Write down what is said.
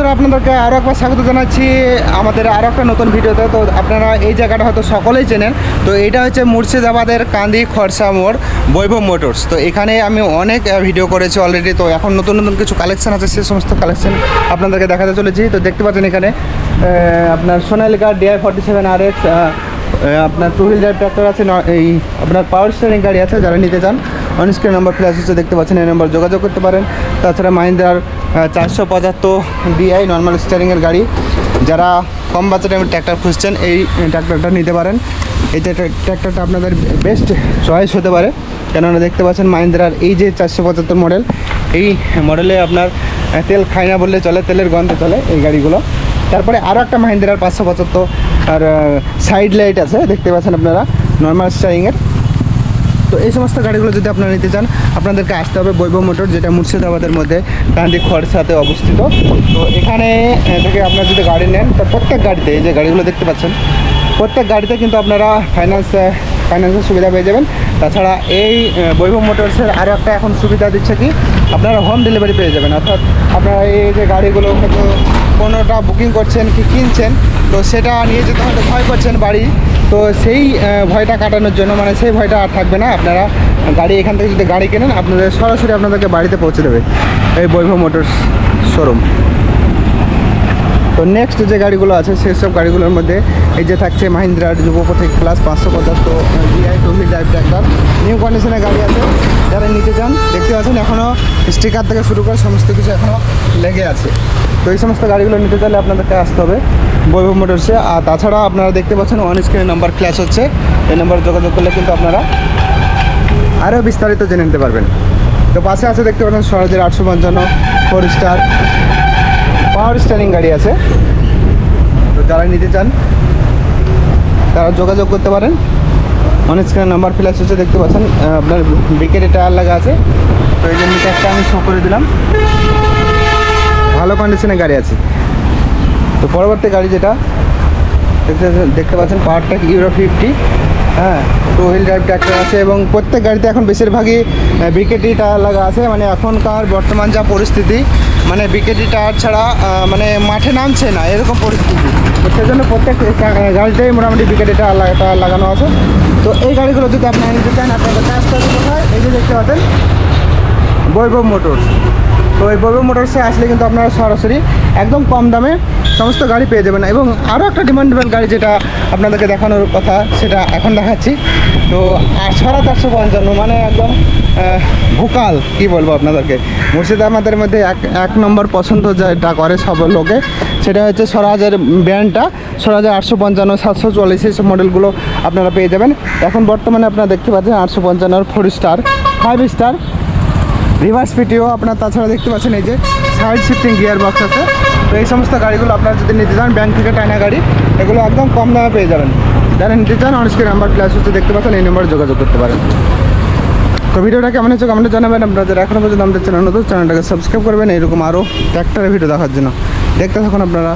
বন্ধুরা, আপনাদেরকে আরও একবার স্বাগত জানাচ্ছি আমাদের আরও একটা নতুন ভিডিওতে। তো আপনারা এই জায়গাটা হয়তো সকলেই চেনেন। তো এটা হচ্ছে মুর্শিদাবাদের কান্দি খরসা মোড় বৈভব মোটরস। তো এখানে আমি অনেক ভিডিও করেছি অলরেডি। তো এখন নতুন নতুন কিছু কালেকশন আছে, সে সমস্ত কালেকশন আপনাদেরকে দেখাতে চলেছি। তো দেখতে পাচ্ছেন এখানে আপনার সোনালিকা DI47RX, আপনার টু হুইল ড্রাইভ ট্র্যাক্টর আছে, এই আপনার পাওয়ার স্টিয়ারিং গাড়ি আছে। যারা নিতে চান অন স্ক্রিন নাম্বার ফ্ল্যাশ হচ্ছে, দেখতে পাচ্ছেন, এই নাম্বার যোগাযোগ করতে পারেন। তাছাড়া মাহিন্দ্রার 475 DI নর্মাল স্টিয়ারিংয়ের গাড়ি, যারা কম বাজেটের ট্র্যাক্টর খুঁজছেন এই ট্র্যাক্টরটা নিতে পারেন। এই ট্র্যাক্টরটা আপনাদের বেস্ট চয়েস হতে পারে, কেননা দেখতে পাচ্ছেন মাহিন্দ্রার এই যে 475 মডেল, এই মডেলে আপনার তেল খায় না বললে চলে, তেলের গন্ধে চলে এই গাড়িগুলো। তারপরে আরও একটা মাহিন্দ্রার 575 আর সাইড লাইট আছে, দেখতে পাচ্ছেন আপনারা, নর্মাল স্টারিংয়ের। তো এই সমস্ত গাড়িগুলো যদি আপনারা নিতে চান, আপনাদেরকে আসতে হবে বৈভব মোটর, যেটা মুর্শিদাবাদের মধ্যে কান্দি খরসাতে অবস্থিত। তো এখানে থেকে আপনারা যদি গাড়ি নেন, তো প্রত্যেক গাড়িতে, এই যে গাড়িগুলো দেখতে পাচ্ছেন, প্রত্যেক গাড়িতে কিন্তু আপনারা ফাইন্যান্সের সুবিধা পেয়ে যাবেন। তাছাড়া এই বৈভব মোটরসের আরও একটা এখন সুবিধা দিচ্ছে কি, আপনারা হোম ডেলিভারি পেয়ে যাবেন। অর্থাৎ আপনারা এই যে গাড়িগুলো হয়তো কোনোটা বুকিং করছেন কি কিনছেন, তো সেটা নিয়ে যেতে হয়তো ভয় করছেন বাড়ি, তো সেই ভয়টা কাটানোর জন্য, মানে সেই ভয়টা আর থাকবে না। আপনারা গাড়ি এখান থেকে যদি গাড়ি কেনেন, আপনাদের সরাসরি আপনাদেরকে বাড়িতে পৌঁছে দেবে এই বৈভব মোটরস শোরুম। তো নেক্সট যে গাড়িগুলো আছে সেই সব গাড়িগুলোর মধ্যে এই যে থাকছে মাহিন্দ্রার যুবপথিক plus 575 DI two wheel drive tractor, new কন্ডিশনের গাড়ি আছে। যারা নিতে চান, দেখতে পাচ্ছেন এখনও স্টিকার থেকে শুরু করে সমস্ত কিছু এখনও লেগে আছে। তো এই সমস্ত গাড়িগুলো নিতে চাইলে আপনাদেরকে আসতে হবে বৈভব মোটরসে। আর তাছাড়া আপনারা দেখতে পাচ্ছেন অন স্ক্রিনে নাম্বার ফ্ল্যাশ হচ্ছে, এই নাম্বারে যোগাযোগ করলে কিন্তু আপনারা আরও বিস্তারিত জেনে নিতে পারবেন। তো পাশে আছে দেখতে পাচ্ছেন স্বরাজের 855 4 স্টার পাওয়ার স্টিয়ারিং গাড়ি আছে। তো যারা নিতে চান তারা যোগাযোগ করতে পারেন। অন স্ক্রিনে নাম্বার ফ্ল্যাশ হচ্ছে, দেখতে পাচ্ছেন, আপনার বিকেটে টায়ার লাগা আছে। তো এই যে মিটারটা আমি শো করে দিলাম, ভালো কন্ডিশনের গাড়ি আছে। তো পরবর্তী গাড়ি যেটা দেখতে পাচ্ছেন, পাওয়ার ট্র্যাক ইউরো 50, হ্যাঁ, টু হুইল ড্রাইভ ট্র্যাক্টর আছে। এবং প্রত্যেক গাড়িতে এখন বেশিরভাগই বিকেটি টায়ার লাগা আছে। মানে এখনকার বর্তমান যা পরিস্থিতি, মানে বিকেটি টায়ার ছাড়া মানে মাঠে নামছে না, এরকম পরিস্থিতি। তো সেজন্য প্রত্যেক গাড়িতেই মোটামুটি বিকেটি টায়ার লাগানো আছে। তো এই গাড়িগুলো যদি আপনারা নিতে চান, আপনাদের কাজটা কোথায়, এই যে দেখতে পাচ্ছেন বৈভব মোটরস। তো এই বৈভব মোটরসে আসলে কিন্তু আপনারা সরাসরি একদম কম দামে সমস্ত গাড়ি পেয়ে যাবেন। এবং আরও একটা ডিমান্ডেবল গাড়ি যেটা আপনাদেরকে দেখানোর কথা, সেটা এখন দেখাচ্ছি। তো 455, মানে একদম ভোকাল, কী বলবো আপনাদেরকে, মুর্শিদাবাদের মধ্যে এক নম্বর পছন্দ যেটা করে সব লোকে, সেটা হচ্ছে স্বরাজের ব্র্যান্ডটা। স্বরাজের 855, 744 এই সব মডেলগুলো আপনারা পেয়ে যাবেন। এখন বর্তমানে আপনারা দেখতে পাচ্ছেন 855 4 স্টার 5 স্টার রিভার্স পিটিও আপনার। তাছাড়া দেখতে পাচ্ছেন এই যে সাইড শিফটিং গিয়ার বক্স আছে। তো এই সমস্ত গাড়িগুলো আপনারা যদি নিতে চান, ব্যাংক থেকে টানা গাড়ি, এগুলো একদম কম দামে পেয়ে যাবেন। যারা নিতে চান অন স্ক্রিন নাম্বার ফ্ল্যাশ হচ্ছে, দেখতে পাচ্ছেন, এই নম্বরে যোগাযোগ করতে পারেন। তো ভিডিওটা কেমন হচ্ছে কমেন্টে জানাবেন। আপনারা যারা এখনও পর্যন্ত আমাদের চ্যানেল নতুন, চ্যানেলটাকে সাবস্ক্রাইব করবেন এরকম আরও ট্র্যাক্টরের ভিডিও দেখার জন্য। দেখতে থাকুন আপনারা।